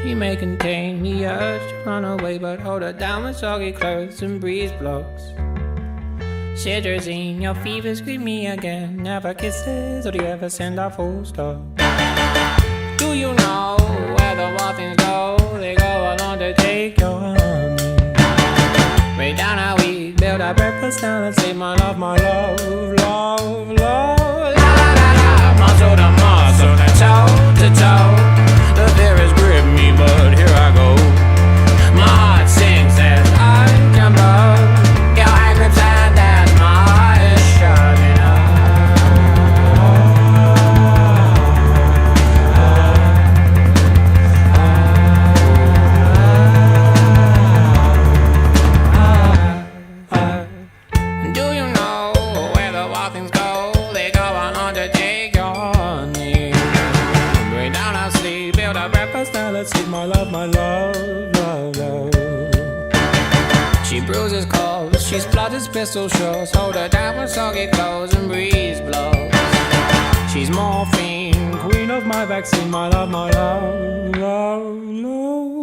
She may contain the urge to run away, but hold her down with soggy clothes and breeze blocks. Cetirizine, your fever scream me again. Never kisses, or do you ever send a full stop? Do you know where the wild things go? They go along to take your honey. Way down how we build our breakfast down and say my love, love, love. La la la, muscle to muscle, and toe to toe. The fear has gripped me, but here I go. My heart sings as I jump up. Your hand grips hand as my heart is shutting up. Do you know where the wild things go? They go on to take your honey. Bring down our sleep, build our breakfast, now let's eat my love, love, love. She bruises calls, she splutters pistol shots. Hold her down with soggy clothes and breeze blows. She's morphine, queen of my vaccine, my love, love, love.